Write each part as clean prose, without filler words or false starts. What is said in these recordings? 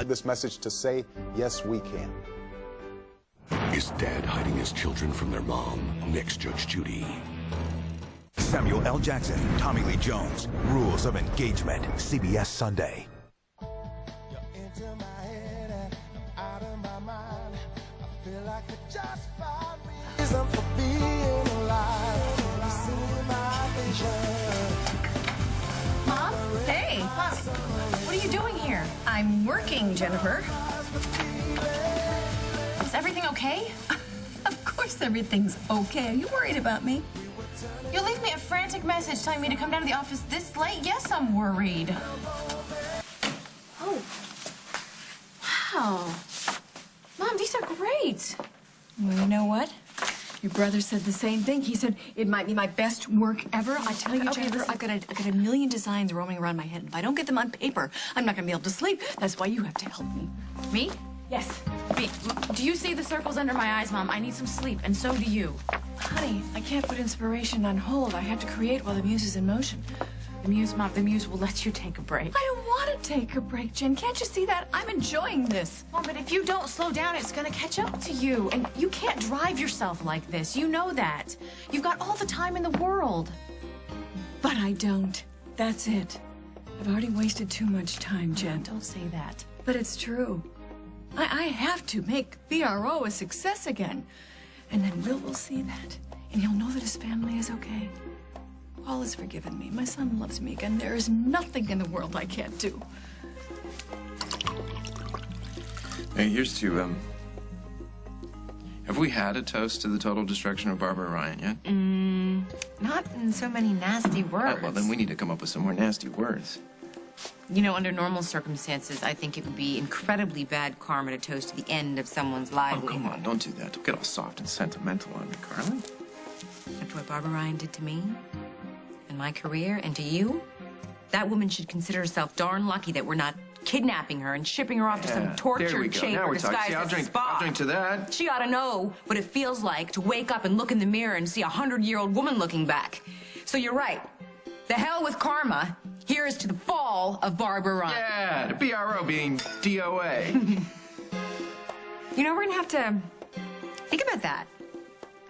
This message to say, yes, we can. Is Dad hiding his children from their mom? Next, Judge Judy. Samuel L. Jackson, Tommy Lee Jones, Rules of Engagement, CBS Sunday. Mom? Hey, Mom. What are you doing here? I'm working, Jennifer. Is everything okay? Of course everything's okay. Are you worried about me? You leave me a frantic message telling me to come down to the office this late? Yes, I'm worried. Oh. Wow. Mom, these are great. Well, you know what? Your brother said the same thing. He said it might be my best work ever. I tell you, Okay, Jennifer, I've got a million designs roaming around my head. And if I don't get them on paper, I'm not going to be able to sleep. That's why you have to help me. Me? Yes. Me. Do you see the circles under my eyes, Mom? I need some sleep, and so do you. Honey, I can't put inspiration on hold. I have to create while the muse is in motion. The muse, Mom, the muse will let you take a break. I don't want to take a break, Jen. Can't you see that? I'm enjoying this. Mom, but if you don't slow down, it's gonna catch up to you. And you can't drive yourself like this. You know that. You've got all the time in the world. But I don't. That's it. I've already wasted too much time, Jen. Don't say that. But it's true. I have to make BRO a success again. And then Will see that. And he'll know that his family is okay. Paul has forgiven me. My son loves me again. There is nothing in the world I can't do. Hey, here's to, have we had a toast to the total destruction of Barbara Ryan yet? Not in so many nasty words. Well, then we need to come up with some more nasty words. You know, under normal circumstances, I think it would be incredibly bad karma to toast to the end of someone's Oh, livelihood. come on, don't do that. Don't get all soft and sentimental on me, Carly. After what Barbara Ryan did to me, and my career, and to you, that woman should consider herself darn lucky that we're not kidnapping her and shipping her off to some torture there we go. Now chamber we're talking. disguised See, as a spa. I'll drink to that. She ought to know what it feels like to wake up and look in the mirror and see a 100-year-old woman looking back. So you're right. The hell with karma. Here's to the fall of Barbara Ryan. Yeah, the BRO being DOA. You know, we're gonna have to think about that.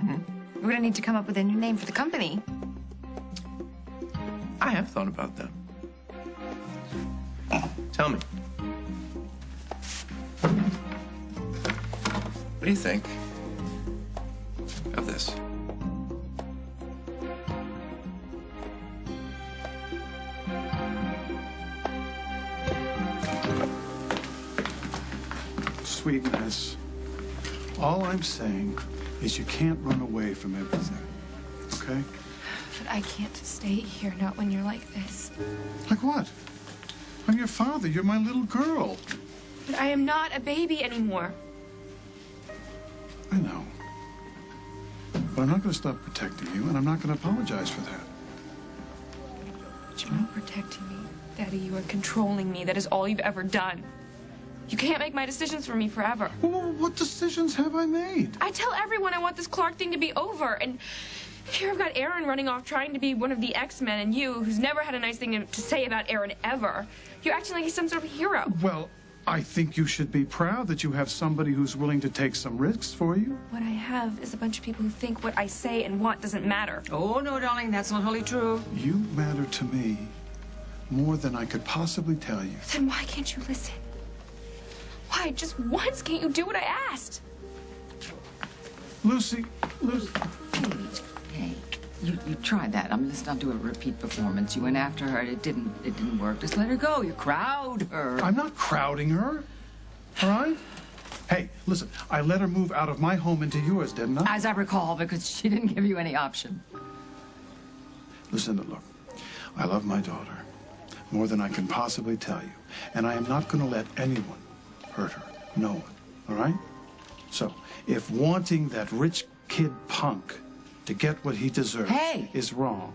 We're gonna need to come up with a new name for the company. I have thought about that. Tell me. What do you think of this? Sweetness. All I'm saying is you can't run away from everything, okay? But I can't stay here, not when you're like this. Like what? I'm your father. You're my little girl. But I am not a baby anymore. I know. But I'm not going to stop protecting you, and I'm not going to apologize for that. But you're not protecting me. Daddy, you are controlling me. That is all you've ever done. You can't make my decisions for me forever. Well, what decisions have I made? I tell everyone I want this Clark thing to be over, and here I've got Aaron running off trying to be one of the X-Men, and you, who's never had a nice thing to say about Aaron ever, you're acting like he's some sort of hero. Well, I think you should be proud that you have somebody who's willing to take some risks for you. What I have is a bunch of people who think what I say and want doesn't matter. Oh, no, darling, that's not wholly true. You matter to me more than I could possibly tell you. Then why can't you listen? Why, just once can't you do what I asked? Lucy. Hey, you tried that. I mean, let's not do a repeat performance. You went after her. It didn't work. Just let her go. You crowd her. I'm not crowding her. All right? Hey, listen, I let her move out of my home into yours, didn't I? As I recall, because she didn't give you any option. Listen, look, I love my daughter more than I can possibly tell you. And I am not going to let anyone hurt her. No one. All right? So, if wanting that rich kid punk to get what he deserves is wrong,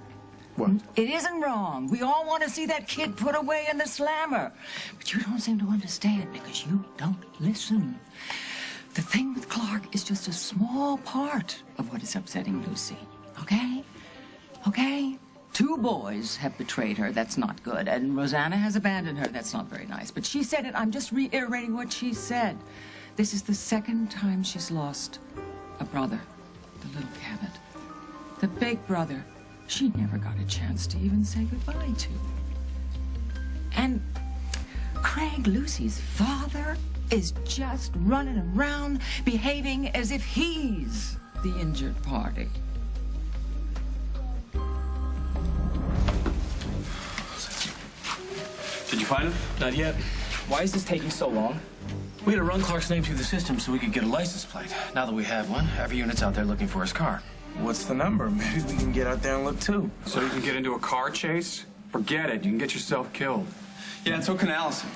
what? It isn't wrong. We all want to see that kid put away in the slammer. But you don't seem to understand because you don't listen. The thing with Clark is just a small part of what is upsetting Lucy. Okay? Okay? 2 boys have betrayed her. That's not good. And Rosanna has abandoned her. That's not very nice. But she said it. I'm just reiterating what she said. This is the 2nd time she's lost a brother, the little Cabot. The big brother, she never got a chance to even say goodbye to. And Craig, Lucy's father, is just running around behaving as if he's the injured party. Did you find him? Not yet. Why is this taking so long? We had to run Clark's name through the system so we could get a license plate. Now that we have one, every unit's out there looking for his car. What's the number? Maybe we can get out there and look too. So you can get into a car chase? Forget it. You can get yourself killed. Yeah, and so can Allison.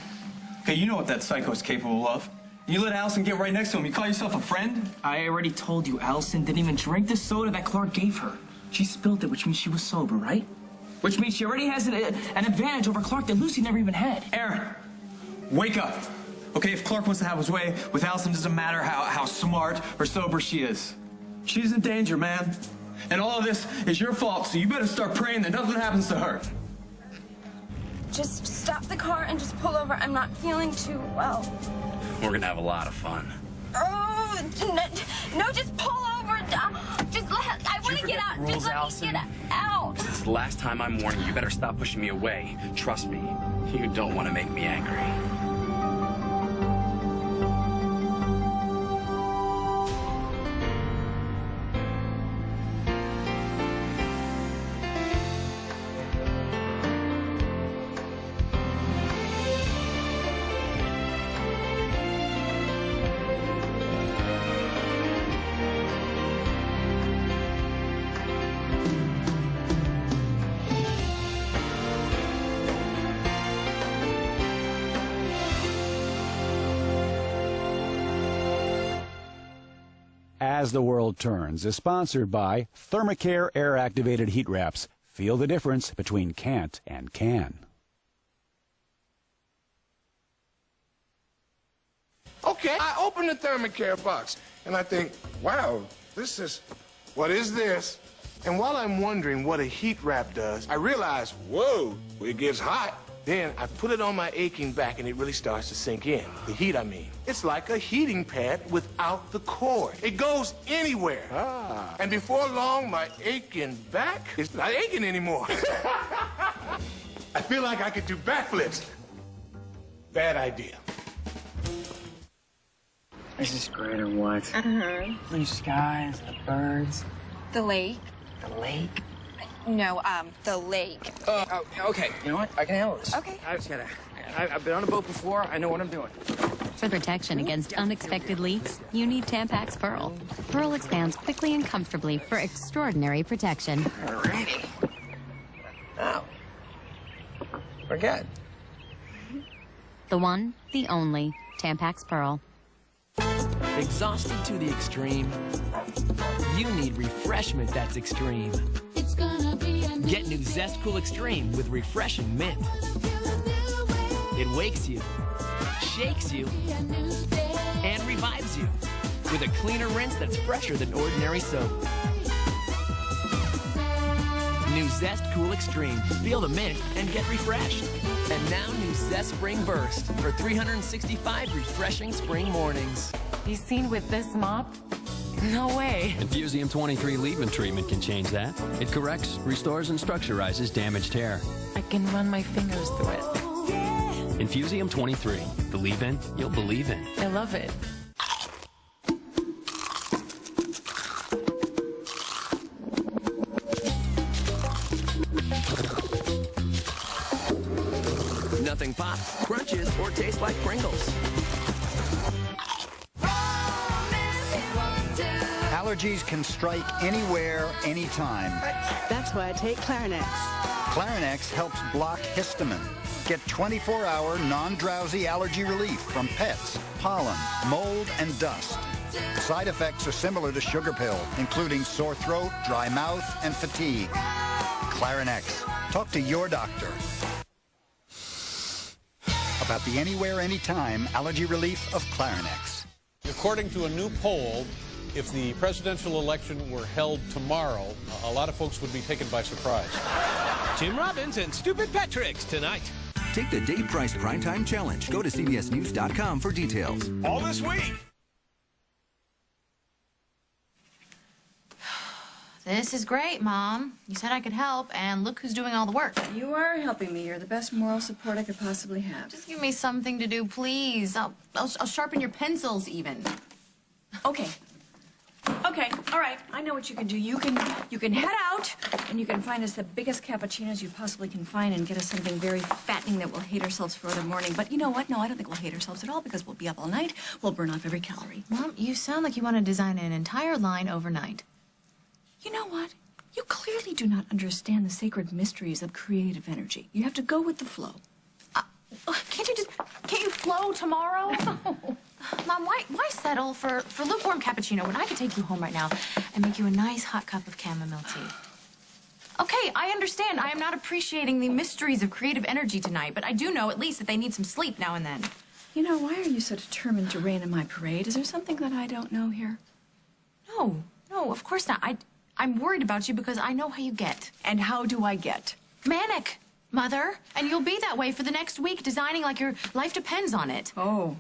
Okay, you know what that psycho's capable of. You let Allison get right next to him. You call yourself a friend? I already told you, Allison didn't even drink the soda that Clark gave her. She spilled it, which means she was sober, right? Which means she already has an advantage over Clark that Lucy never even had. Aaron, wake up. Okay, if Clark wants to have his way with Allison, doesn't matter how smart or sober she is. She's in danger, man. And all of this is your fault, so you better start praying that nothing happens to her. Just stop the car and just pull over. I'm not feeling too well. We're gonna have a lot of fun. Oh, no, just pull over. I want to get out. Just let me get out. This is the last time I'm warning you. You better stop pushing me away. Trust me, you don't want to make me angry. As the World Turns is sponsored by Thermacare Air-Activated Heat Wraps. Feel the difference between can't and can. Okay, I open the Thermacare box, and I think, wow, what is this? And while I'm wondering what a heat wrap does, I realize, whoa, it gets hot. Then I put it on my aching back, and it really starts to sink in. The heat, I mean. It's like a heating pad without the cord. It goes anywhere. Ah. And before long, my aching back is not aching anymore. I feel like I could do backflips. Bad idea. Is this great or what? Blue skies, the birds. The lake. The lake? No, the lake. Okay. You know what? I can handle this. Okay. I've been on a boat before. I know what I'm doing. For protection against unexpected leaks, you need Tampax Pearl. Pearl expands quickly and comfortably for extraordinary protection. Alrighty. Now, we're good. The one, the only, Tampax Pearl. Exhausted to the extreme? You need refreshment that's extreme. Get new Zest Cool Extreme with refreshing mint. It wakes you, shakes you, and revives you with a cleaner rinse that's fresher than ordinary soap. New Zest Cool Extreme. Feel the mint and get refreshed. And now new Zest Spring Burst for 365 refreshing spring mornings. You seen with this mop? No way. Infusium 23 leave-in treatment can change that. It corrects, restores, and structurizes damaged hair. I can run my fingers through it. Infusium 23. The leave-in you'll believe in. I love it. Nothing pops, crunches, or tastes like Pringles. Allergies can strike anywhere, anytime. That's why I take Clarinex. Clarinex helps block histamine. Get 24-hour non-drowsy allergy relief from pets, pollen, mold, and dust. Side effects are similar to sugar pill, including sore throat, dry mouth, and fatigue. Clarinex. Talk to your doctor about the anywhere, anytime allergy relief of Clarinex. According to a new poll, if the presidential election were held tomorrow, a lot of folks would be taken by surprise. Jim Robbins and Stupid Patrick's tonight. Take the Dave Price Primetime Challenge. Go to cbsnews.com for details. All this week. This is great, Mom. You said I could help, and look who's doing all the work. You are helping me. You're the best moral support I could possibly have. Just give me something to do, please. I'll sharpen your pencils, even. Okay. Okay, all right. I know what you can do. You can head out, and you can find us the biggest cappuccinos you possibly can find and get us something very fattening that we'll hate ourselves for the morning. But you know what? No, I don't think we'll hate ourselves at all because we'll be up all night. We'll burn off every calorie. Mom, you sound like you want to design an entire line overnight. You know what? You clearly do not understand the sacred mysteries of creative energy. You have to go with the flow. Can't you flow tomorrow? Mom, why settle for lukewarm cappuccino when I could take you home right now and make you a nice hot cup of chamomile tea? Okay, I understand. I am not appreciating the mysteries of creative energy tonight, but I do know at least that they need some sleep now and then. You know, why are you so determined to rain in my parade? Is there something that I don't know here? No, of course not. I'm worried about you because I know how you get. And how do I get? Manic, Mother. And you'll be that way for the next week, designing like your life depends on it. Oh,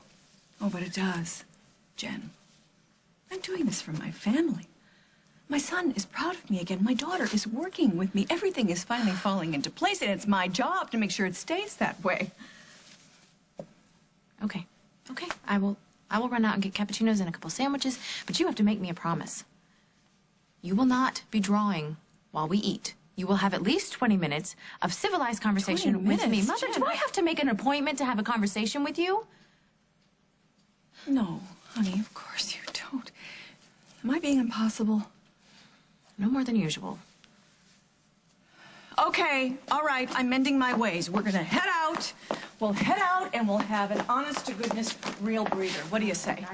but it does, Jen. I'm doing this for my family. My son is proud of me again. My daughter is working with me. Everything is finally falling into place, and it's my job to make sure it stays that way. Okay. I will run out and get cappuccinos and a couple sandwiches, but you have to make me a promise. You will not be drawing while we eat. You will have at least 20 minutes of civilized conversation with me. Mother, Jen, do I have to make an appointment to have a conversation with you? No, honey, of course you don't. Am I being impossible? No more than usual. Okay, all right, I'm mending my ways. We're gonna head out. We'll head out and we'll have an honest-to-goodness real breather. What do you say?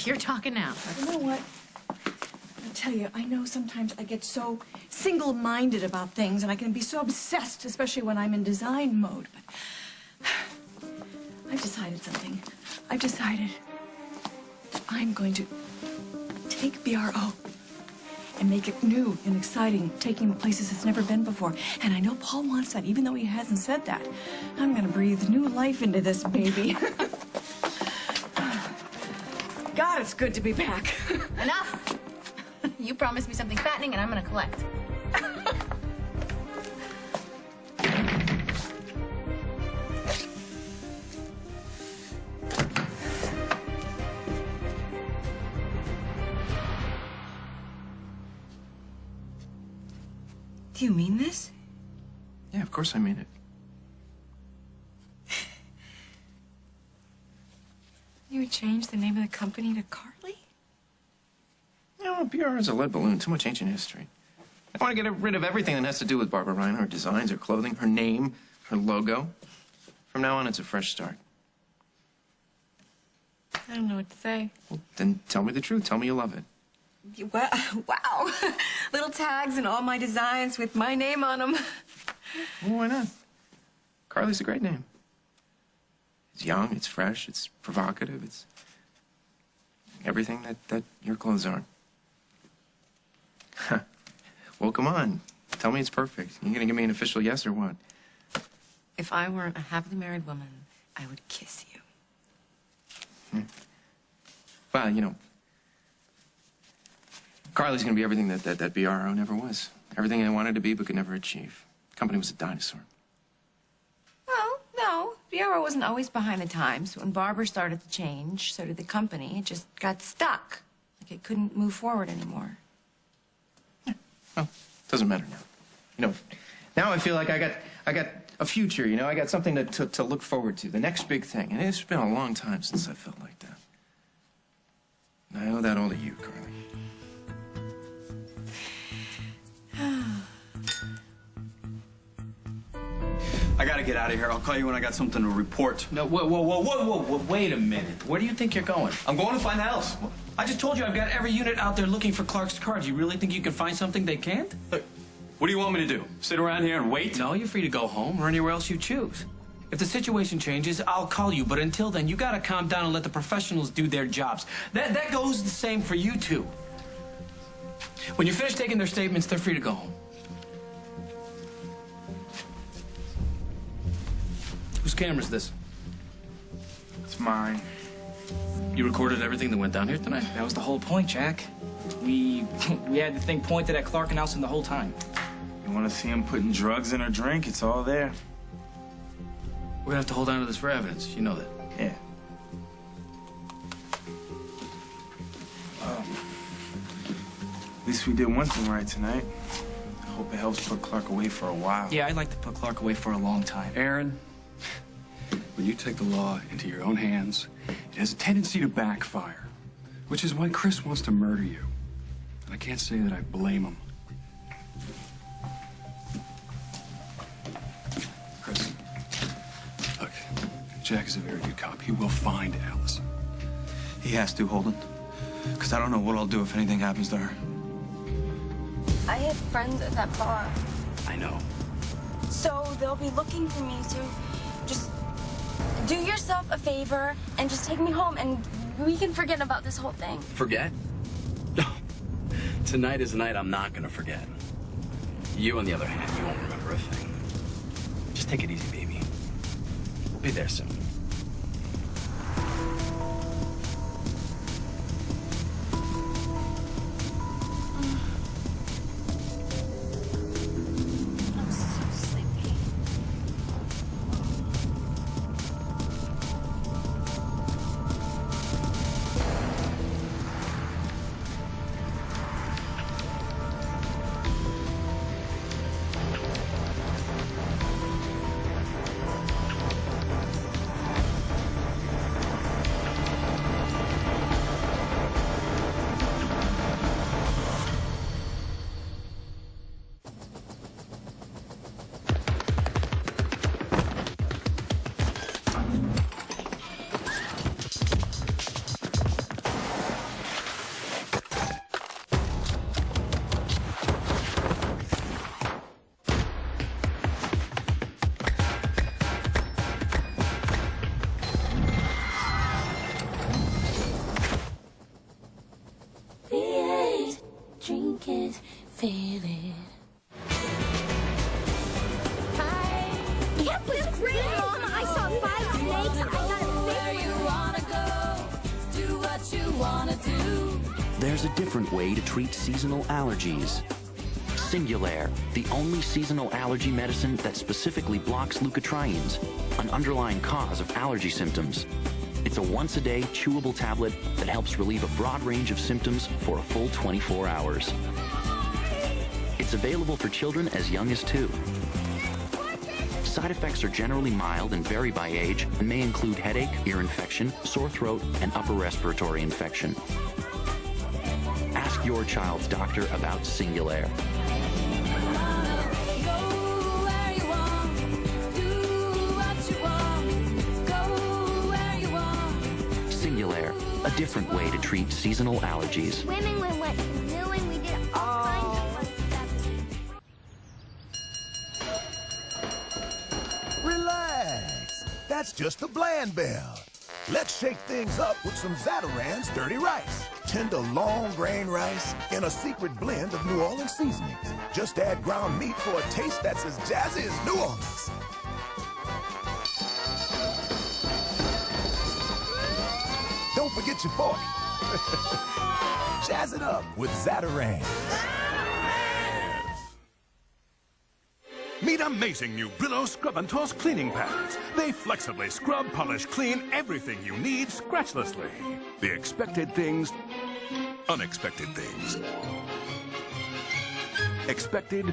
You're talking now. You know what? I tell you, I know sometimes I get so single-minded about things and I can be so obsessed, especially when I'm in design mode. But I've decided something. I've decided that I'm going to take BRO and make it new and exciting, taking it places it's never been before. And I know Paul wants that, even though he hasn't said that. I'm gonna breathe new life into this baby. God, it's good to be back. Enough! You promised me something fattening, and I'm gonna collect. Do you mean this? Yeah, of course I mean it. You would change the name of the company to Carly? No, BR is a lead balloon. Too much ancient history. I want to get rid of everything that has to do with Barbara Ryan, her designs, her clothing, her name, her logo. From now on, it's a fresh start. I don't know what to say. Well, then tell me the truth. Tell me you love it. Wow. Little tags and all my designs with my name on them. Well, why not? Carly's a great name. It's young, it's fresh, it's provocative, it's everything that your clothes aren't. Well, come on. Tell me it's perfect. You gonna give me an official yes or what? If I weren't a happily married woman, I would kiss you. Well, you know, Carly's gonna be everything that BRO never was. Everything I wanted to be but could never achieve. The company was a dinosaur. Well, no. BRO wasn't always behind the times. When Barbara started to change, so did the company. It just got stuck. Like it couldn't move forward anymore. Yeah, well, doesn't matter now. You know, now I feel like I got a future, you know? I got something to look forward to. The next big thing. And it's been a long time since I felt like that. And I owe that all to you, Carly. I gotta get out of here. I'll call you when I got something to report. No, whoa, wait a minute. Where do you think you're going? I'm going to find Alice. I just told you I've got every unit out there looking for Clark's cards. You really think you can find something they can't? Look, what do you want me to do? Sit around here and wait? No, you're free to go home or anywhere else you choose. If the situation changes, I'll call you. But until then, you gotta calm down and let the professionals do their jobs. That goes the same for you two. When you finish taking their statements, they're free to go home. camera's this? It's mine. You recorded everything that went down here tonight? That was the whole point, Jack. We had the thing pointed at Clark and Elson the whole time. You want to see him putting drugs in her drink? It's all there. We're gonna have to hold on to this for evidence. You know that. Yeah. At least we did one thing right tonight. I hope it helps put Clark away for a while. Yeah, I'd like to put Clark away for a long time. Aaron, when you take the law into your own hands, it has a tendency to backfire, which is why Chris wants to murder you. And I can't say that I blame him. Chris, look, Jack is a very good cop. He will find Allison. He has to, Holden. Because I don't know what I'll do if anything happens to her. I had friends at that bar. I know. So they'll be looking for me, so just do yourself a favor and just take me home and we can forget about this whole thing. Forget? Tonight is a night I'm not gonna forget. You, on the other hand, you won't remember a thing. Just take it easy, baby. We'll be there soon. Drink it, feel it. Camp was great, Mom. I saw 5 snakes. I got a where you wanna go. Do what you wanna do. There's a different way to treat seasonal allergies. Singulair, the only seasonal allergy medicine that specifically blocks leukotrienes, an underlying cause of allergy symptoms. It's a once-a-day chewable tablet that helps relieve a broad range of symptoms for a full 24 hours. It's available for children as young as 2. Side effects are generally mild and vary by age and may include headache, ear infection, sore throat, and upper respiratory infection. Ask your child's doctor about Singulair. Singulair, a different way to treat seasonal allergies. Swimming, we went canoeing, we did all kinds of fun stuff. Relax. That's just the bland bell. Let's shake things up with some Zatarain's dirty rice. Tender, long-grain rice in a secret blend of New Orleans seasonings. Just add ground meat for a taste that's as jazzy as New Orleans. Don't forget your fork. Jazz it up with Zatarain. Meet amazing new Brillo Scrub and Toss cleaning pads. They flexibly scrub, polish, clean everything you need scratchlessly. The expected things, unexpected things. Expected,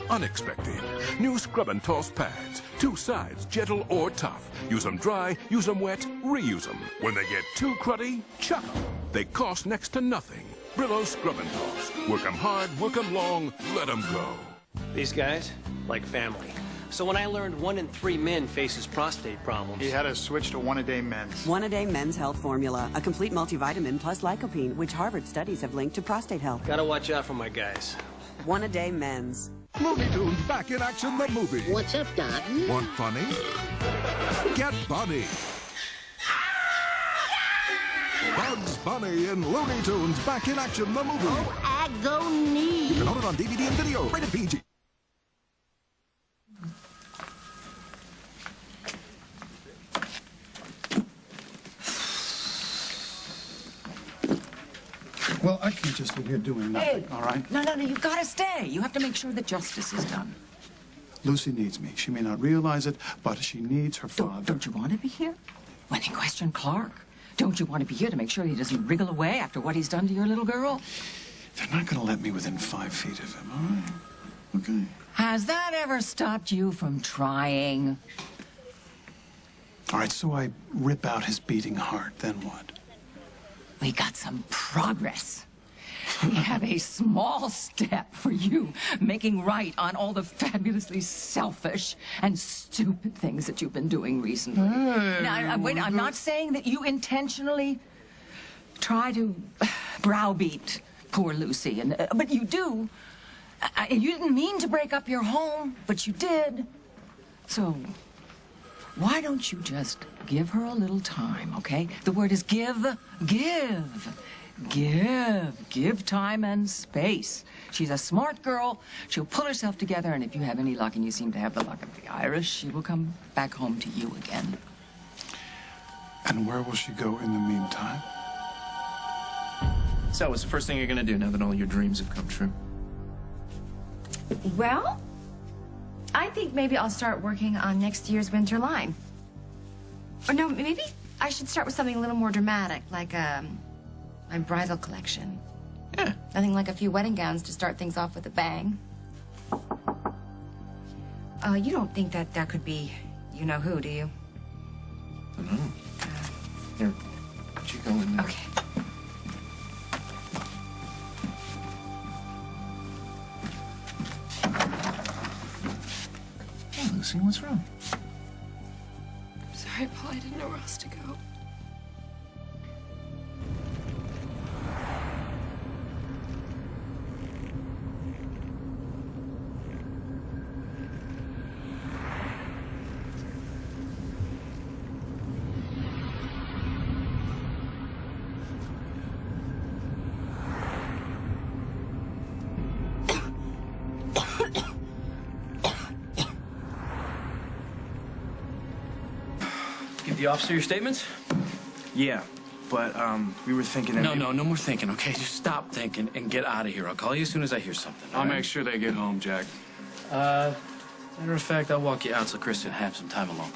unexpected. New Scrub and Toss pads. 2 sides, gentle or tough. Use them dry, use them wet, reuse them. When they get too cruddy, chuck them. They cost next to nothing. Brillo Scrub and Toss. Work them hard, work them long, let them go. These guys, like family. So when I learned 1 in 3 men faces prostate problems... He had us switch to One-A-Day Men's. One-A-Day Men's Health Formula, a complete multivitamin plus lycopene, which Harvard studies have linked to prostate health. Gotta watch out for my guys. One-A-Day Men's. Looney Tunes back in action, the movie. What's up, Doc? Want funny? Get Bunny. Bugs Bunny and Looney Tunes back in action, the movie. Oh, agony. You can own it on DVD and video. Rated PG. Well, I can't just sit here doing nothing, all right? No, you've got to stay. You have to make sure that justice is done. Lucy needs me. She may not realize it, but she needs her father. Don't you want to be here? When they question Clark, don't you want to be here to make sure he doesn't wriggle away after what he's done to your little girl? They're not going to let me within 5 feet of him, all right? Okay. Has that ever stopped you from trying? All right, so I rip out his beating heart, then what? We got some progress. We have a small step for you making right on all the fabulously selfish and stupid things that you've been doing recently. Now, wait, I'm not saying that you intentionally try to browbeat poor Lucy, but you do. You didn't mean to break up your home, but you did. So why don't you just give her a little time, okay? The word is give. Give time and space. She's a smart girl. She'll pull herself together, and if you have any luck, and you seem to have the luck of the Irish, she will come back home to you again. And where will she go in the meantime? So what's the first thing you're gonna do now that all your dreams have come true? Well, I think maybe I'll start working on next year's winter line. Or no, maybe I should start with something a little more dramatic, like my bridal collection. Yeah. Nothing like a few wedding gowns to start things off with a bang. You don't think that could be you-know-who, do you? I don't know. Here, why don't you go in there? Okay. Hey, Lucy, what's wrong? I'm sorry, Paul. I didn't know where else to go. Give the officer your statements? Yeah, but we were thinking that No more thinking, okay? Just stop thinking and get out of here. I'll call you as soon as I hear something. I'll make sure they get home, Jack. Matter of fact, I'll walk you out so Chris can have some time alone.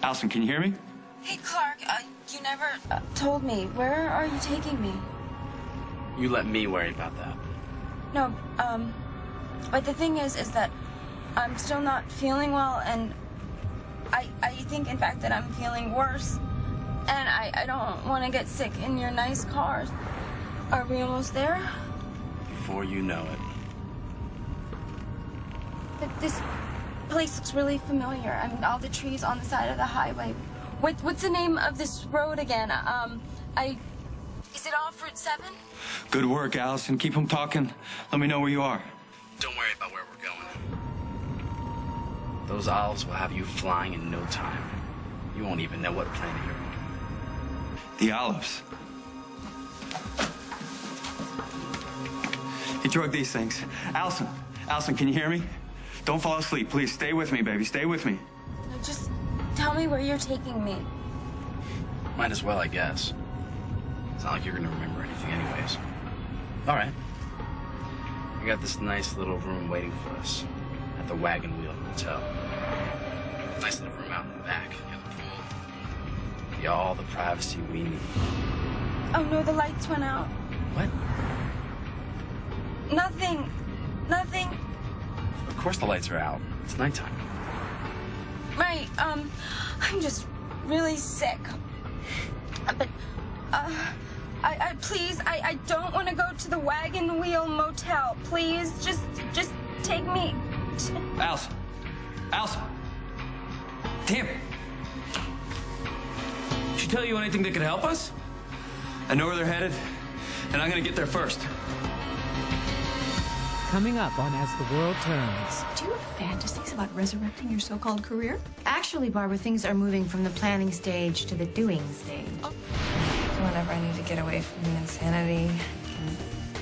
Allison, can you hear me? Hey, Clark, you never told me. Where are you taking me? You let me worry about that. No, but the thing is that I'm still not feeling well, and I think, in fact, that I'm feeling worse. And I don't want to get sick in your nice cars. Are we almost there? Before you know it. This place looks really familiar. I mean, all the trees on the side of the highway. What's the name of this road again? Is it off Route 7? Good work, Allison. Keep them talking. Let me know where you are. Don't worry about where we're going. Those owls will have you flying in no time. You won't even know what planet you're on. The olives. He drugged these things. Allison, can you hear me? Don't fall asleep. Please, stay with me, baby. Stay with me. No, just tell me where you're taking me. Might as well, I guess. It's not like you're gonna remember anything anyways. All right. We got this nice little room waiting for us at the Wagon Wheel Hotel. Nice little room out in the back. You got the pool. Be all the privacy we need. Oh, no, the lights went out. What? Nothing. Of course the lights are out. It's nighttime. Right, I'm just really sick. But, please, I don't want to go to the Wagon Wheel Motel. Please, just take me. Allison. Damn. She tell you anything that could help us? I know where they're headed, and I'm gonna get there first. Coming up on As the World Turns. Do you have fantasies about resurrecting your so-called career? Actually, Barbara, things are moving from the planning stage to the doing stage. Whenever I need to get away from the insanity,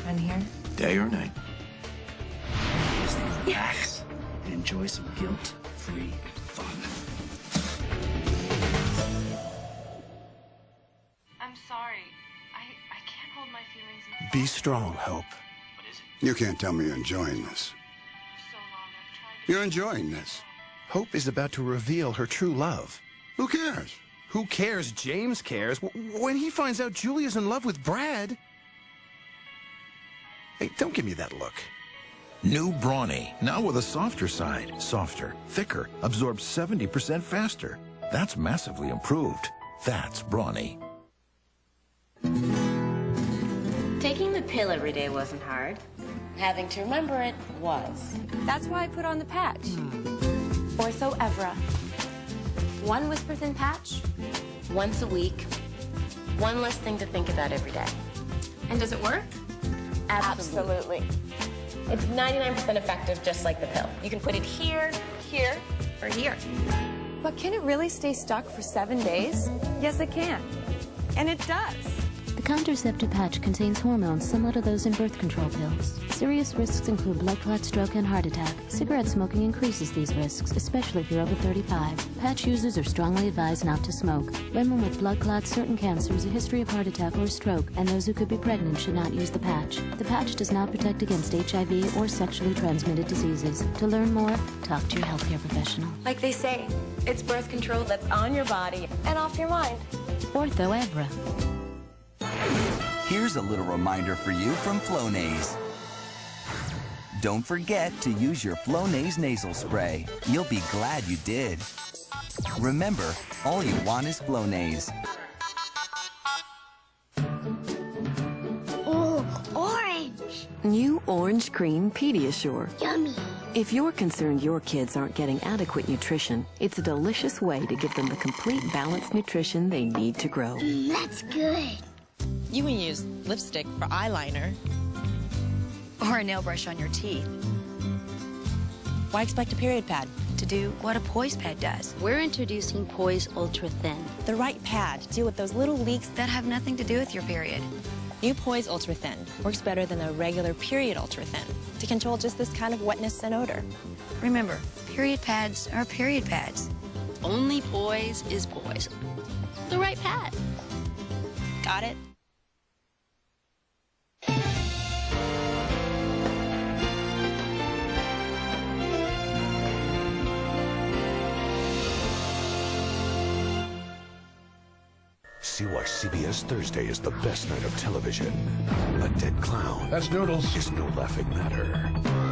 I'm here. Day or night. Just to relax and enjoy some guilt-free fun. I'm sorry. I can't hold my feelings in. Be strong, Hope. You can't tell me you're enjoying this. You're enjoying this. Hope is about to reveal her true love. Who cares? Who cares? James cares. When he finds out Julia's in love with Brad. Hey, don't give me that look. New Brawny, now with a softer side. Softer, thicker, absorbs 70% faster. That's massively improved. That's Brawny. Taking the pill every day wasn't hard. Having to remember it was. That's why I put on the patch. Ortho Evra. One whisper thin patch. Once a week. One less thing to think about every day. And does it work? Absolutely. It's 99% effective, just like the pill. You can put it here, here, or here. But can it really stay stuck for 7 days? Yes, it can. And it does. The contraceptive patch contains hormones similar to those in birth control pills. Serious risks include blood clot, stroke, and heart attack. Cigarette smoking increases these risks, especially if you're over 35. Patch users are strongly advised not to smoke. Women with blood clots, certain cancers, a history of heart attack or stroke, and those who could be pregnant should not use the patch. The patch does not protect against HIV or sexually transmitted diseases. To learn more, talk to your healthcare professional. Like they say, it's birth control that's on your body and off your mind. Ortho Evra. Here's a little reminder for you from Flonase. Don't forget to use your Flonase nasal spray. You'll be glad you did. Remember, all you want is Flonase. Ooh, orange. New Orange Cream Pediasure. Yummy. If you're concerned your kids aren't getting adequate nutrition, it's a delicious way to give them the complete balanced nutrition they need to grow. That's good. You can use lipstick for eyeliner or a nail brush on your teeth. Why expect a period pad to do what a poise pad does? We're introducing Poise Ultra Thin. The right pad to deal with those little leaks that have nothing to do with your period. New Poise Ultra Thin works better than a regular period Ultra Thin to control just this kind of wetness and odor. Remember, period pads are period pads. Only Poise is Poise. The right pad. Got it? See why CBS Thursday is the best night of television. A dead clown. That's Noodles. Is no laughing matter.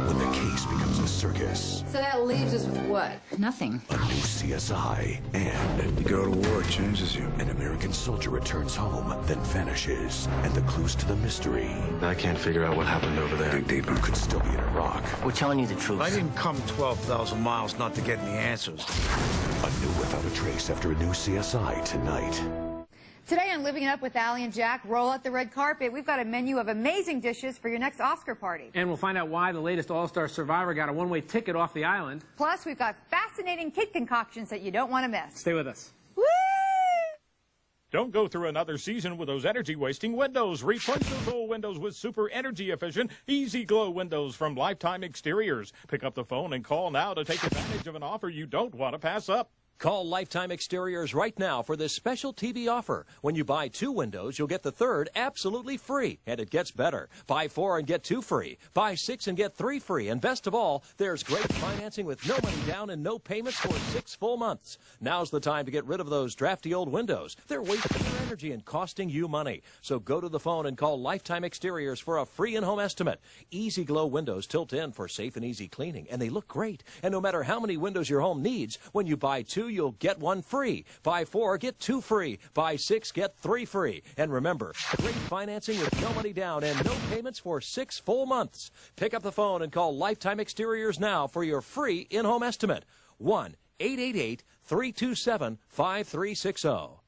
When the case becomes a circus. So that leaves us with what? Nothing. A new CSI. And you go to war, it changes you. An American soldier returns home, then vanishes. And the clues to the mystery. I can't figure out what happened over there. Dig deeper. Could still be in Iraq. We're telling you the truth. I didn't come 12,000 miles not to get any answers. A new Without a Trace after a new CSI tonight. Today on Living It Up with Allie and Jack, roll out the red carpet. We've got a menu of amazing dishes for your next Oscar party. And we'll find out why the latest All-Star survivor got a one-way ticket off the island. Plus, we've got fascinating kid concoctions that you don't want to miss. Stay with us. Woo! Don't go through another season with those energy-wasting windows. Replace those old windows with super energy-efficient, easy glow windows from Lifetime Exteriors. Pick up the phone and call now to take advantage of an offer you don't want to pass up. Call Lifetime Exteriors right now for this special TV offer. When you buy 2 windows, you'll get the third absolutely free. And it gets better. Buy 4 and get 2 free. Buy 6 and get 3 free. And best of all, there's great financing with no money down and no payments for 6 full months. Now's the time to get rid of those drafty old windows. They're wasting your energy and costing you money. So go to the phone and call Lifetime Exteriors for a free in-home estimate. Easy Glow windows tilt in for safe and easy cleaning. And they look great. And no matter how many windows your home needs, when you buy 2, you'll get 1 free. Buy 4, get 2 free. Buy 6, get 3 free. And remember, great financing with no money down and no payments for 6 full months. Pick up the phone and call Lifetime Exteriors now for your free in-home estimate. 1-888-327-5360.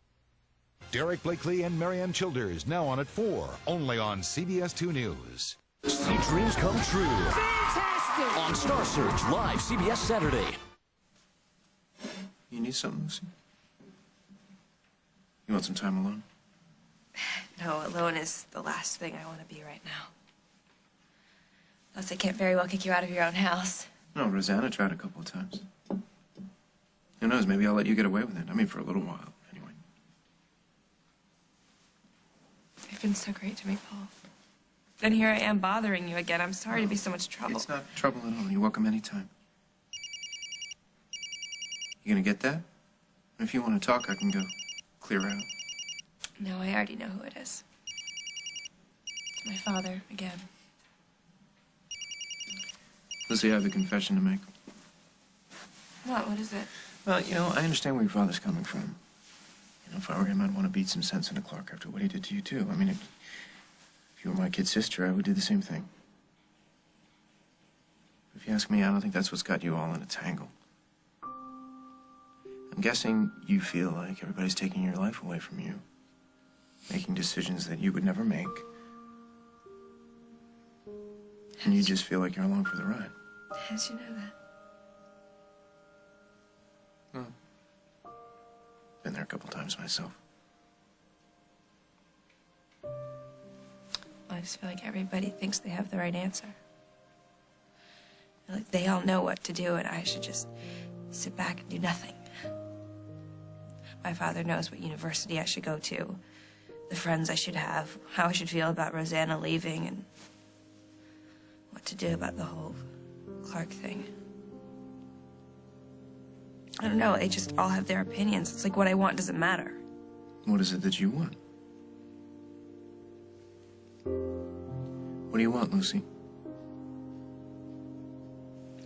Derek Blakely and Marianne Childers now on at 4, only on CBS 2 News. See dreams come true. Fantastic! On Star Search, live CBS Saturday. You need something, Lucy? You want some time alone? No, alone is the last thing I want to be right now. Plus, I can't very well kick you out of your own house. No, Rosanna tried a couple of times. Who knows, maybe I'll let you get away with it. I mean, for a little while, anyway. You've been so great to me, Paul. And here I am bothering you again. I'm sorry to be so much trouble. It's not trouble at all. You're welcome anytime. You gonna get that? If you want to talk, I can go clear out. No, I already know who it is. It's my father, again. Lucy, I have a confession to make. What? What is it? Well, you know, I understand where your father's coming from. You know, if I were him, I'd want to beat some sense into Clark after what he did to you, too. I mean, if you were my kid sister, I would do the same thing. If you ask me, I don't think that's what's got you all in a tangle. I'm guessing you feel like everybody's taking your life away from you, making decisions that you would never make. And you just feel like you're along for the ride. How did you know that? Well, been there a couple times myself. I just feel like everybody thinks they have the right answer. Like they all know what to do, and I should just sit back and do nothing. My father knows what university I should go to, the friends I should have, how I should feel about Rosanna leaving, and what to do about the whole Clark thing. I don't know, they just all have their opinions. It's like what I want doesn't matter. What is it that you want? What do you want, Lucy?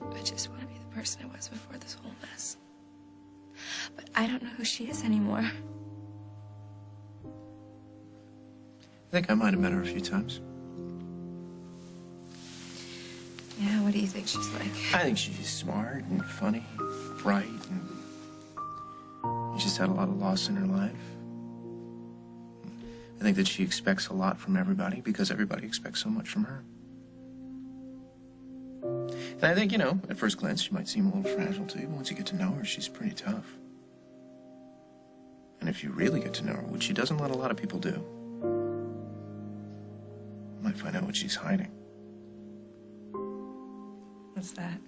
I just want to be the person I was before this whole mess. But I don't know who she is anymore. I think I might have met her a few times. Yeah, what do you think she's like? I think she's smart and funny, bright, and she's had a lot of loss in her life. I think that she expects a lot from everybody because everybody expects so much from her. And I think, you know, at first glance, she might seem a little fragile to you, but once you get to know her, she's pretty tough. And if you really get to know her, which she doesn't let a lot of people do, you might find out what she's hiding. What's that?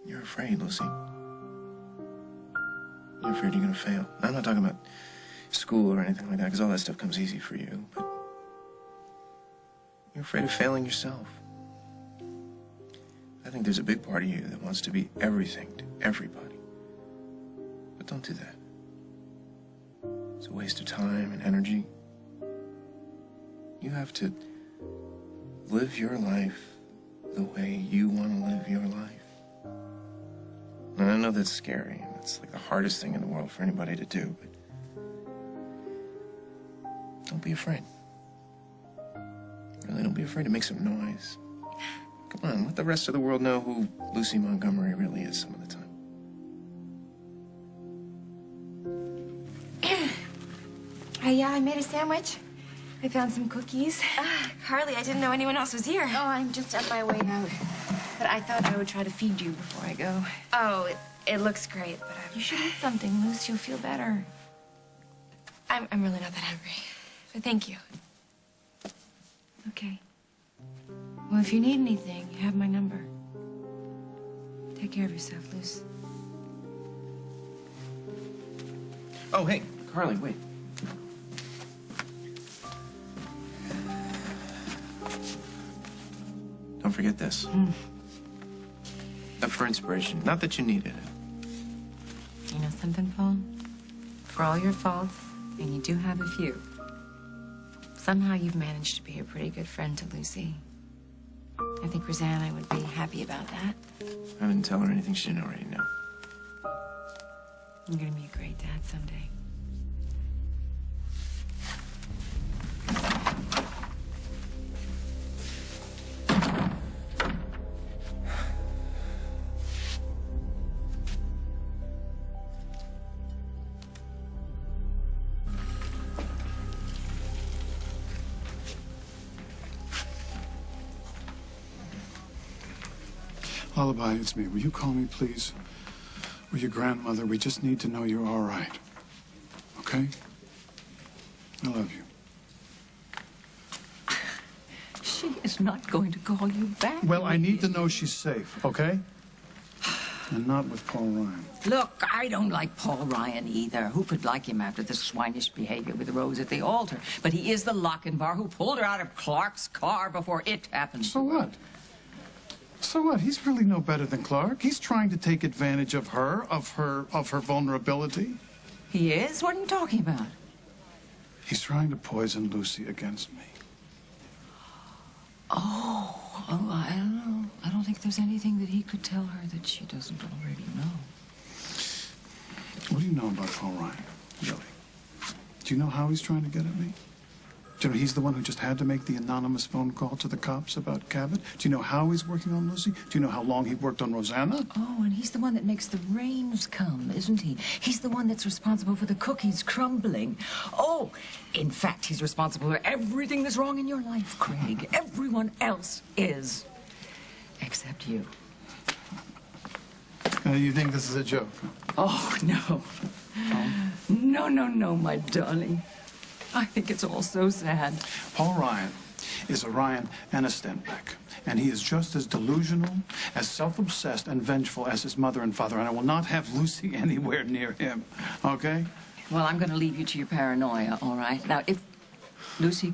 You're afraid, Lucy. You're afraid you're gonna fail. I'm not talking about school or anything like that, because all that stuff comes easy for you, but you're afraid of failing yourself. I think there's a big part of you that wants to be everything to everybody. But don't do that. It's a waste of time and energy. You have to live your life the way you want to live your life. And I know that's scary, and it's like the hardest thing in the world for anybody to do, but don't be afraid. Really, don't be afraid to make some noise. Come on, let the rest of the world know who Lucy Montgomery really is some of the time. Yeah, I made a sandwich. I found some cookies. Carly, I didn't know anyone else was here. Oh, I'm just on my way out. But I thought I would try to feed you before I go. Oh, it looks great, but You should eat something, Luce. You'll feel better. I'm really not that hungry. But thank you. Okay. Well, if you need anything, you have my number. Take care of yourself, Luce. Oh, hey, Carly, wait. Don't forget this. Up for inspiration. Not that you needed it. You know something, Paul? For all your faults, and you do have a few, somehow you've managed to be a pretty good friend to Lucy. I think Rosanna would be happy about that. I didn't tell her anything she didn't already know. You're gonna be a great dad someday. Lullaby, it's me. Will you call me, please? Or your grandmother? We just need to know you're all right. Okay? I love you. She is He's not going to call you back. Well, I need to know she's safe, okay? And not with Paul Ryan. Look, I don't like Paul Ryan either. Who could like him after the swinish behavior with Rose at the altar? But he is the Lochinvar who pulled her out of Clark's car before it happened. So what? So what? He's really no better than Clark. He's trying to take advantage of her vulnerability. He is? What are you talking about? He's trying to poison Lucy against me. Oh, I don't know. I don't think there's anything that he could tell her that she doesn't already know. What do you know about Paul Ryan, really? Do you know how he's trying to get at me? Do you know he's the one who just had to make the anonymous phone call to the cops about Cabot? Do you know how he's working on Lucy? Do you know how long he worked on Rosanna? Oh, and he's the one that makes the rains come, isn't he? He's the one that's responsible for the cookies crumbling. Oh, in fact, he's responsible for everything that's wrong in your life, Craig. Everyone else is. Except you. You think this is a joke? Oh, no. No, my darling. I think it's all so sad. Paul Ryan is a Ryan and a Stenbeck. And he is just as delusional, as self-obsessed and vengeful as his mother and father. And I will not have Lucy anywhere near him. Okay? Well, I'm going to leave you to your paranoia, all right? Now, if Lucy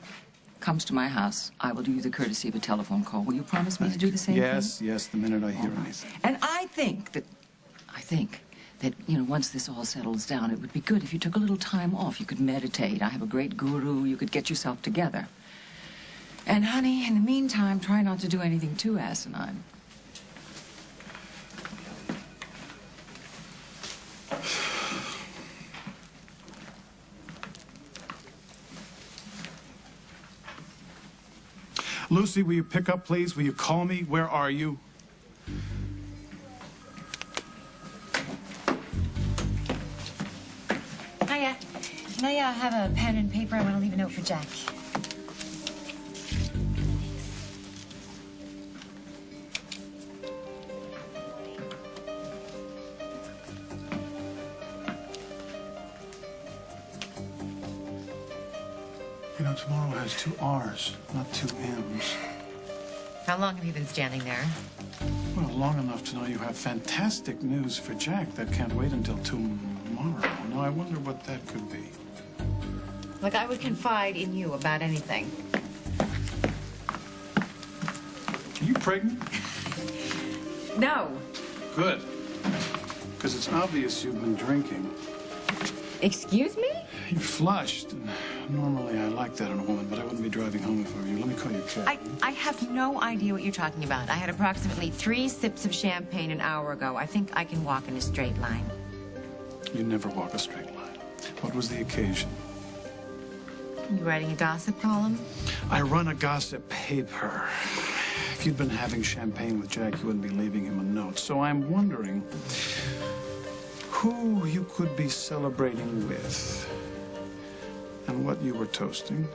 comes to my house, I will do you the courtesy of a telephone call. Will you promise me to do the same thing? Yes, the minute I hear anything. And I think that, you know, once this all settles down, it would be good if you took a little time off. You could meditate. I have a great guru. You could get yourself together. And, honey, in the meantime, try not to do anything too asinine. Lucy, will you pick up, please? Will you call me? Where are you? Hiya. Can I have a pen and paper? I want to leave a note for Jack. You know, tomorrow has 2 R's, not 2 M's. How long have you been standing there? Well, long enough to know you have fantastic news for Jack that can't wait until tomorrow. Now, I wonder what that could be. Like I would confide in you about anything. Are you pregnant? No. Good. Because it's obvious you've been drinking. Excuse me? You flushed. And normally I like that in a woman, but I wouldn't be driving home if I were you. Let me call your cab. I have no idea what you're talking about. I had approximately 3 sips of champagne an hour ago. I think I can walk in a straight line. You never walk a straight line. What was the occasion? You writing a gossip column? I run a gossip paper. If you'd been having champagne with Jack, you wouldn't be leaving him a note. So I'm wondering who you could be celebrating with and what you were toasting.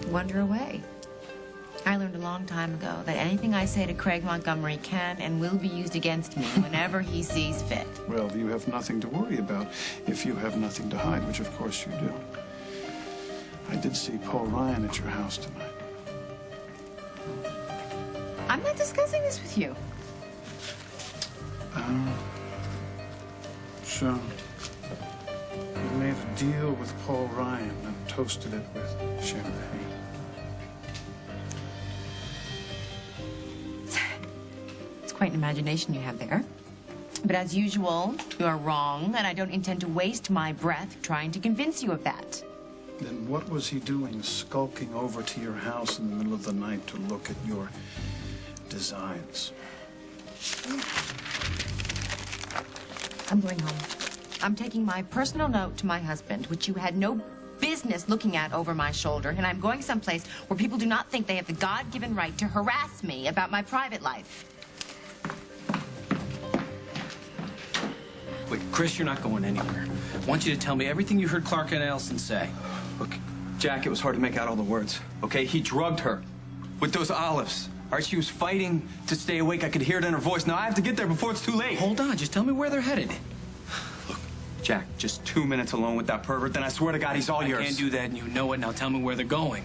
Wonder away. I learned a long time ago that anything I say to Craig Montgomery can and will be used against me whenever he sees fit. Well, you have nothing to worry about if you have nothing to hide, which of course you do. I did see Paul Ryan at your house tonight. I'm not discussing this with you. So, you made a deal with Paul Ryan and toasted it with champagne. It's quite an imagination you have there. But as usual, you are wrong, and I don't intend to waste my breath trying to convince you of that. Then what was he doing skulking over to your house in the middle of the night to look at your designs? I'm going home. I'm taking my personal note to my husband, which you had no business looking at over my shoulder, and I'm going someplace where people do not think they have the God-given right to harass me about my private life. Wait, Chris, you're not going anywhere. I want you to tell me everything you heard Clark and Elson say. Look, Jack, it was hard to make out all the words, okay? He drugged her with those olives. All right, she was fighting to stay awake. I could hear it in her voice. Now I have to get there before it's too late. Hold on, just tell me where they're headed. Look, Jack, just 2 minutes alone with that pervert, then I swear to God he's all yours. I can't do that, and you know it. Now tell me where they're going.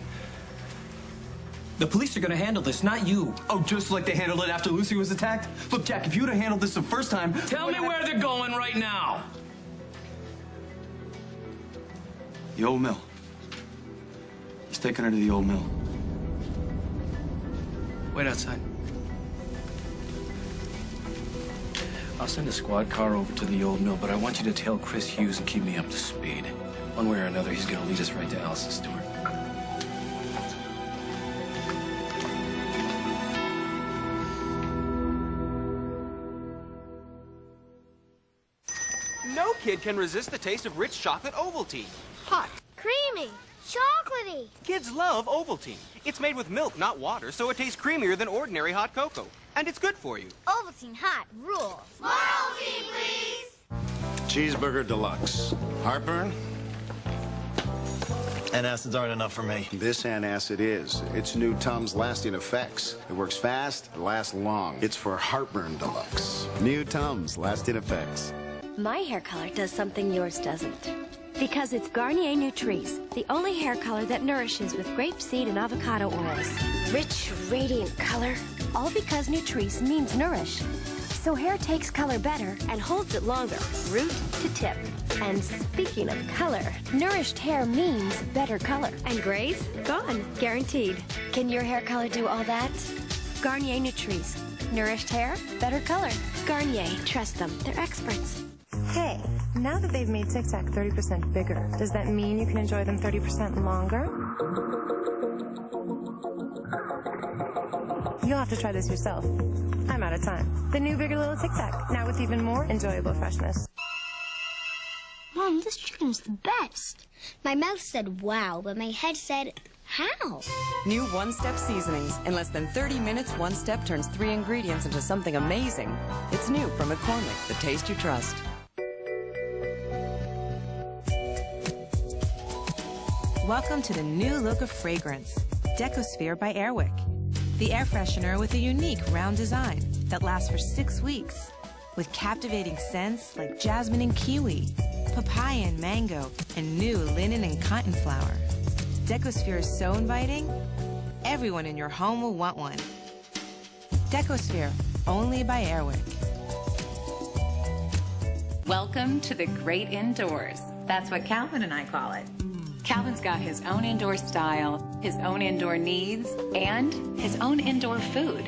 The police are gonna handle this, not you. Oh, just like they handled it after Lucy was attacked? Look, Jack, if you'd have handled this the first time... Tell me where they're going right now. The old mill. He's taking her to the old mill. Wait outside. I'll send a squad car over to the old mill, but I want you to tell Chris Hughes and keep me up to speed. One way or another, he's gonna lead us right to Allison Stewart. No kid can resist the taste of rich chocolate Ovaltine. Hot. Creamy. Chocolatey. Kids love Ovaltine. It's made with milk, not water, so it tastes creamier than ordinary hot cocoa. And it's good for you. Ovaltine hot rules. More Ovaltine, please. Cheeseburger deluxe. Heartburn? Antacids aren't enough for me. This antacid is. It's new Tums Lasting Effects. It works fast, it lasts long. It's for heartburn deluxe. New Tums Lasting Effects. My hair color does something yours doesn't. Because it's Garnier Nutrice, the only hair color that nourishes with grapeseed and avocado oils. Rich, radiant color. All because Nutrice means nourish. So hair takes color better and holds it longer, root to tip. And speaking of color, nourished hair means better color. And grays? Gone. Guaranteed. Can your hair color do all that? Garnier Nutrice. Nourished hair, better color. Garnier. Trust them. They're experts. Hey, now that they've made Tic Tac 30% bigger, does that mean you can enjoy them 30% longer? You'll have to try this yourself. I'm out of time. The new Bigger Little Tic Tac, now with even more enjoyable freshness. Mom, this chicken's the best. My mouth said wow, but my head said how? New one-step seasonings. In less than 30 minutes, One Step turns 3 ingredients into something amazing. It's new from McCormick, the taste you trust. Welcome to the new look of fragrance, Decosphere by Airwick. The air freshener with a unique round design that lasts for 6 weeks. With captivating scents like jasmine and kiwi, papaya and mango, and new linen and cotton flower. Decosphere is so inviting, everyone in your home will want one. Decosphere, only by Airwick. Welcome to the great indoors. That's what Calvin and I call it. Calvin's got his own indoor style, his own indoor needs, and his own indoor food.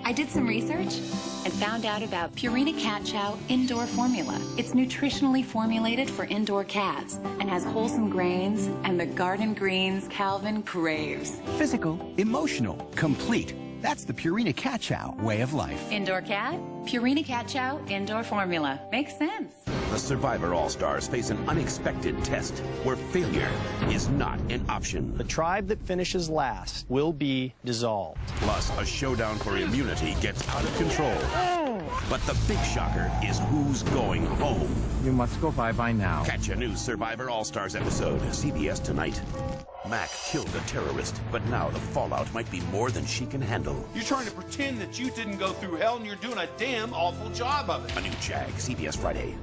I did some research and found out about Purina Cat Chow Indoor Formula. It's nutritionally formulated for indoor cats and has wholesome grains and the garden greens Calvin craves. Physical, emotional, complete. That's the Purina Cat Chow way of life. Indoor cat, Purina Cat Chow Indoor Formula. Makes sense. The Survivor All-Stars face an unexpected test where failure is not an option. The tribe that finishes last will be dissolved. Plus, a showdown for immunity gets out of control. But the big shocker is who's going home. You must go bye-bye now. Catch a new Survivor All-Stars episode, CBS tonight. Mac killed a terrorist, but now the fallout might be more than she can handle. You're trying to pretend that you didn't go through hell and you're doing a damn awful job of it. A new Jag, CBS Friday.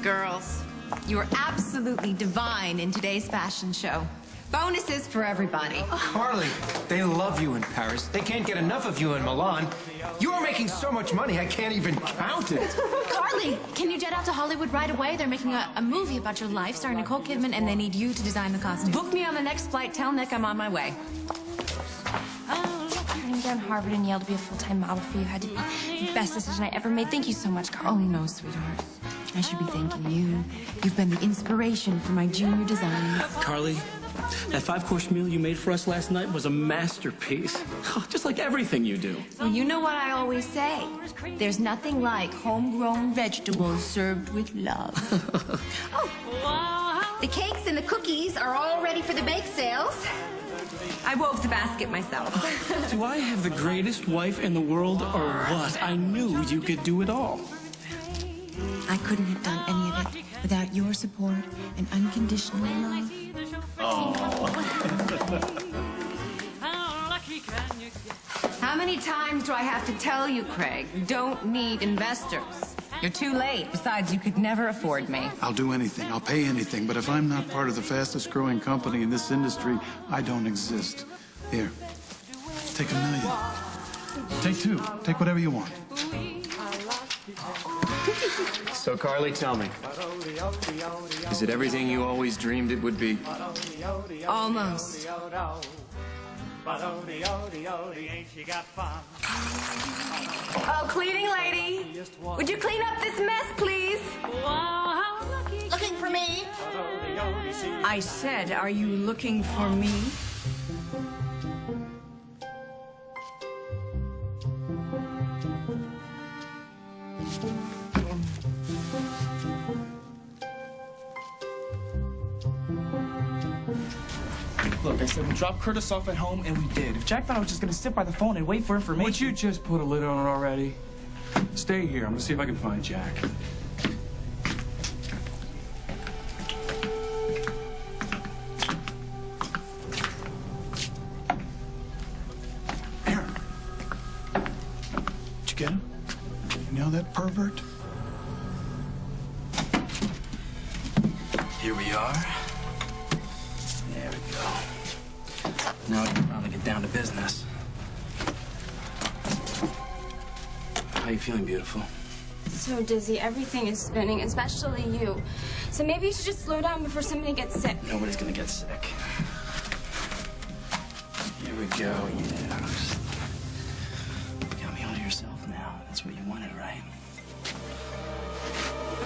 Girls, you are absolutely divine in today's fashion show. Bonuses for everybody. Carly, they love you in Paris. They can't get enough of you in Milan. You are making so much money, I can't even count it. Carly, can you jet out to Hollywood right away? They're making a movie about your life starring Nicole Kidman, and they need you to design the costume. Book me on the next flight. Tell Nick I'm on my way. Turning down Harvard and Yale to be a full-time model for you had to be the best decision I ever made. Thank you so much, Carly. Oh, no, sweetheart. I should be thanking you. You've been the inspiration for my junior designs. Carly, that 5-course meal you made for us last night was a masterpiece. Just like everything you do. Well, you know what I always say. There's nothing like homegrown vegetables served with love. The cakes and the cookies are all ready for the bake sales. I wove the basket myself. Do I have the greatest wife in the world or what? I knew you could do it all. I couldn't have done any of it without Without your support and unconditional love. How many times do I have to tell you, Craig? You don't need investors. You're too late. Besides, you could never afford me. I'll do anything. I'll pay anything. But if I'm not part of the fastest growing company in this industry, I don't exist. Here, take $1 million. Take 2. Take whatever you want. So, Carly, tell me, is it everything you always dreamed it would be? Almost. Oh, cleaning lady. Would you clean up this mess, please? Looking for me? I said, are you looking for me? Look, I said we dropped Curtis off at home, and we did. If Jack thought I was just gonna sit by the phone and wait for information... Would you just put a lid on it already? Stay here. I'm gonna see if I can find Jack. Aaron. Did you get him? You know that pervert? Here we are. There we go. Now we can finally get down to business. How you feeling, beautiful? So dizzy, everything is spinning, especially you. So maybe you should just slow down before somebody gets sick. Nobody's gonna get sick. Here we go, yeah. You got me all to yourself now. That's what you wanted, right?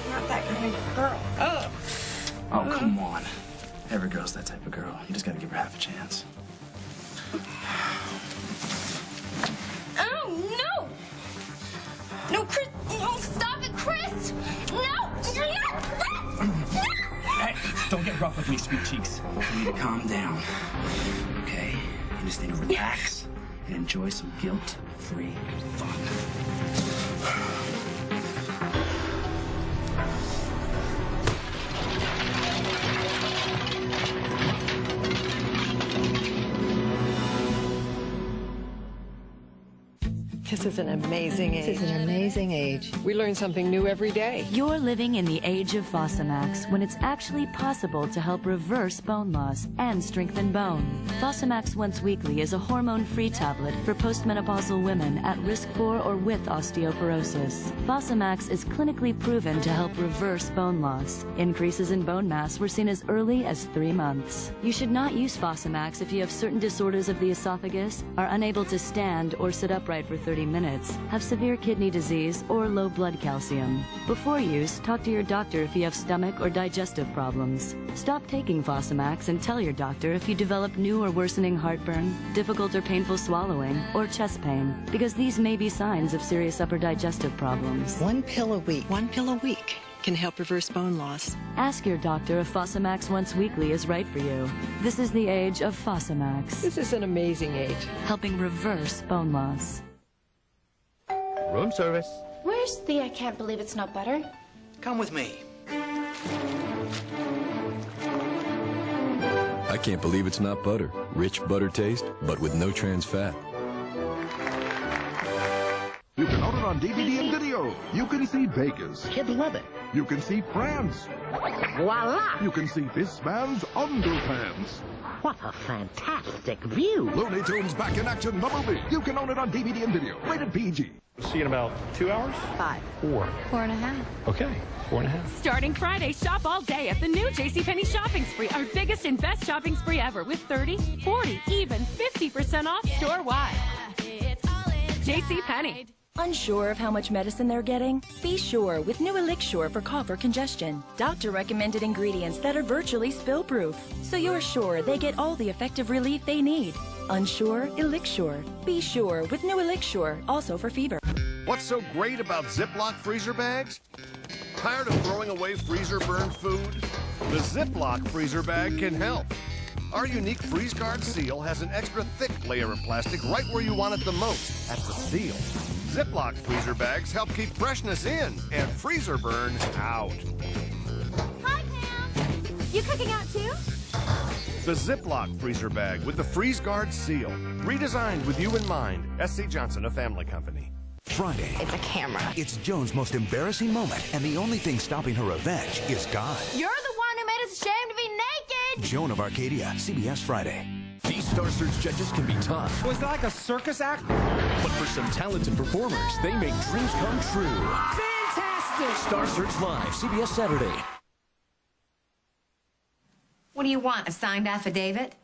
I'm not that kind of girl. Oh, come on. Every girl's that type of girl. You just gotta give her half a chance. Oh, no! No, Chris! No, stop it, Chris! No! No! Hey, don't get rough with me, sweet cheeks. You need to calm down, okay? You just need to relax and enjoy some guilt-free fun. This is an amazing age. This is an amazing age. We learn something new every day. You're living in the age of Fosamax, when it's actually possible to help reverse bone loss and strengthen bone. Fosamax Once Weekly is a hormone-free tablet for postmenopausal women at risk for or with osteoporosis. Fosamax is clinically proven to help reverse bone loss. Increases in bone mass were seen as early as 3 months. You should not use Fosamax if you have certain disorders of the esophagus, are unable to stand or sit upright for 30 minutes, have severe kidney disease, or low blood calcium. Before use, talk to your doctor if you have stomach or digestive problems. Stop taking Fosamax and tell your doctor if you develop new or worsening heartburn, difficult or painful swallowing, or chest pain, because these may be signs of serious upper digestive problems. 1 pill a week. 1 pill a week can help reverse bone loss. Ask your doctor if Fosamax Once Weekly is right for you. This is the age of Fosamax. This is an amazing age. Helping reverse bone loss. Room service. Where's the I can't believe it's not butter? Come with me. I can't believe it's not butter. Rich butter taste, but with no trans fat. You can own it on DVD and video. You can see Vegas. Kids love it. You can see France. Voila! You can see this man's underpants. What a fantastic view. Looney Tunes back in action, Bumblebee. You can own it on DVD and video. Rated PG. See you in about 2 hours? 5. 4. 4.5. Okay, 4.5. Starting Friday, shop all day at the new JCPenney Shopping Spree, our biggest and best shopping spree ever, with 30, 40, even 50% off store-wide. JCPenney. Unsure of how much medicine they're getting? Be sure with new Elixir for cough or congestion. Doctor-recommended ingredients that are virtually spill-proof, so you're sure they get all the effective relief they need. Unsure? Elixir. Be sure with new Elixir, also for fever. What's so great about Ziploc freezer bags? Tired of throwing away freezer-burned food? The Ziploc freezer bag can help. Our unique freeze guard seal has an extra thick layer of plastic right where you want it the most, at the seal. Ziploc freezer bags help keep freshness in and freezer burn out. You cooking out too? The Ziploc freezer bag with the freeze guard seal. Redesigned with you in mind. SC Johnson, a family company. Friday. It's a camera. It's Joan's most embarrassing moment, and the only thing stopping her revenge is God. You're the one who made us ashamed to be naked! Joan of Arcadia, CBS Friday. These Star Search judges can be tough. Was that like a circus act? But for some talented performers, they make dreams come true. Fantastic! Star Search Live, CBS Saturday. What do you want, a signed affidavit?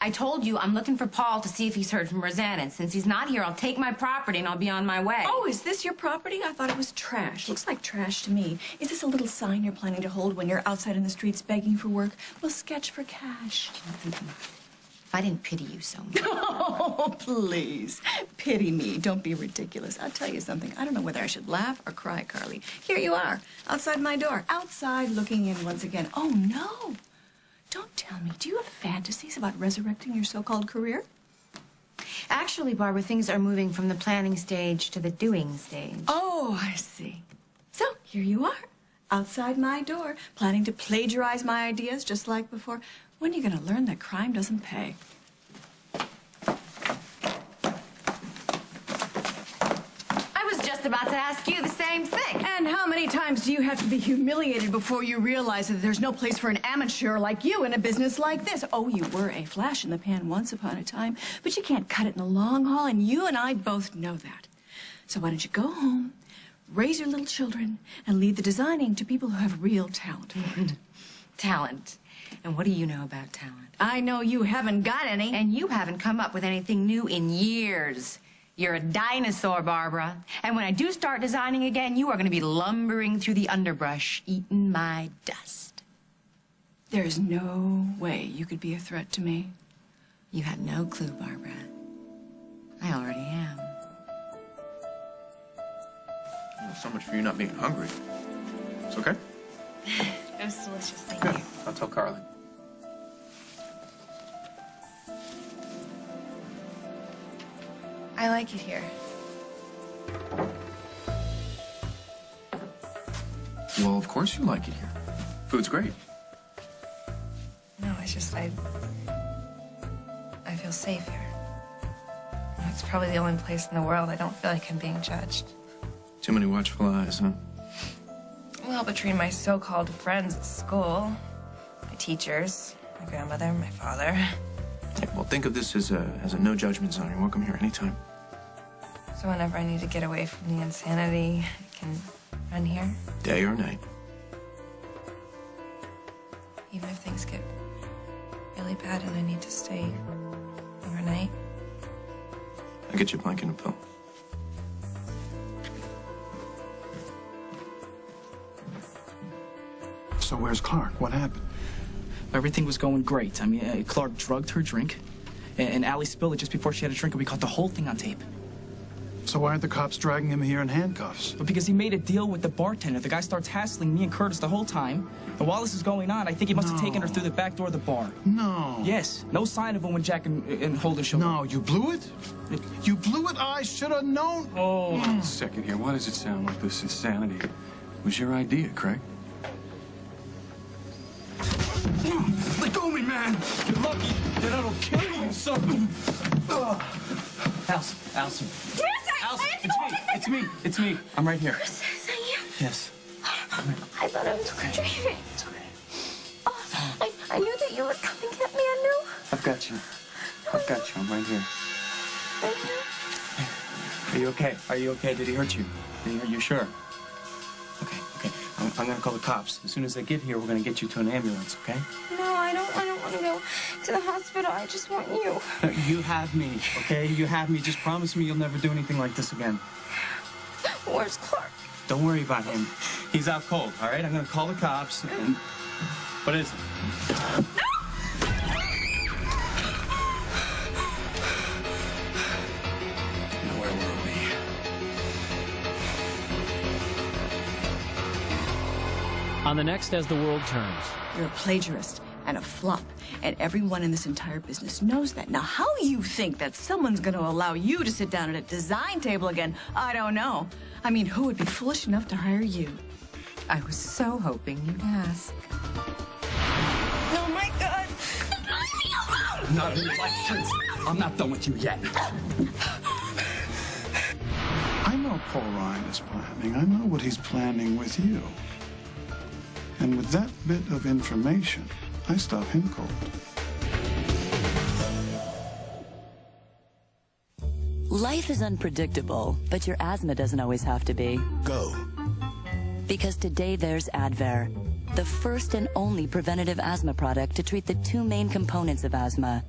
I told you I'm looking for Paul to see if he's heard from Rosanna, and since he's not here, I'll take my property and I'll be on my way. Oh, is this your property? I thought it was trash. Looks like trash to me. Is this a little sign you're planning to hold when you're outside in the streets begging for work? We'll sketch for cash. If I didn't pity you so much. Oh, please. Pity me. Don't be ridiculous. I'll tell you something. I don't know whether I should laugh or cry, Carly. Here you are, outside my door. Outside, looking in once again. Oh, no. Don't tell me. Do you have fantasies about resurrecting your so-called career? Actually, Barbara, things are moving from the planning stage to the doing stage. Oh, I see. So, here you are, outside my door, planning to plagiarize my ideas just like before. When are you going to learn that crime doesn't pay? I was just about to ask you the same thing. And how many times do you have to be humiliated before you realize that there's no place for an amateur like you in a business like this? Oh, you were a flash in the pan once upon a time, but you can't cut it in the long haul, and you and I both know that. So why don't you go home, raise your little children, and leave the designing to people who have real talent for it. Talent. And what do you know about talent? I know you haven't got any. And you haven't come up with anything new in years. You're a dinosaur, Barbara. And when I do start designing again, you are going to be lumbering through the underbrush, eating my dust. There's no way you could be a threat to me. You have no clue, Barbara. I already am. Well, so much for you not being hungry. It's okay? It was delicious, thank Good. you. I'll tell Carly. I like it here. Well, of course you like it here. Food's great. No, it's just I feel safe here. It's probably the only place in the world I don't feel like I'm being judged. Too many watchful eyes, huh? Well, between my so-called friends at school, my teachers, my grandmother, my father. Yeah, well, think of this as a no judgment zone. You're welcome here anytime. So whenever I need to get away from the insanity, I can run here. Day or night. Even if things get really bad and I need to stay overnight. I'll get you a blanket and a pill. So where's Clark? What happened? Everything was going great. I mean, Clark drugged her drink, and Allie spilled it just before she had a drink, and we caught the whole thing on tape. So why aren't the cops dragging him here in handcuffs? But because he made a deal with the bartender. The guy starts hassling me and Curtis the whole time. And while this is going on, I think he must have taken her through the back door of the bar. No. Yes. No sign of him when Jack and Holden showed up. No, you blew it? You blew it? I should have known. Oh, hold on a second here. Why does it sound like this insanity? It was your idea, Craig. Let go of me, man! You're lucky that I don't kill you, son! Allison. It's me. I'm right here. Is that you? Yes. I thought I was dreaming. It's okay. Oh, I knew that you were coming at me. I knew. I've got you. I'm right here. Thank you. Are you okay? Are you okay? Did he hurt you? Are you sure? Okay. I'm gonna call the cops. As soon as they get here, we're gonna get you to an ambulance, okay? No, I don't want to go to the hospital. I just want you. You have me, okay? You have me. Just promise me you'll never do anything like this again. Where's Clark? Don't worry about him. He's out cold, all right? I'm gonna call the cops and... What is it? Now, where were we? On the next As the World Turns. You're a plagiarist and a flop, and everyone in this entire business knows that. Now, how you think that someone's going to allow you to sit down at a design table again, I don't know. I mean, who would be foolish enough to hire you? I was so hoping you'd ask. Not in your life, Prince. I'm not done with you yet. I know Paul Ryan is planning. I know what he's planning with you. And with that bit of information, I stop him cold. Life is unpredictable, but your asthma doesn't always have to be. Go. Because today there's Advair, the first and only preventative asthma product to treat the two main components of asthma,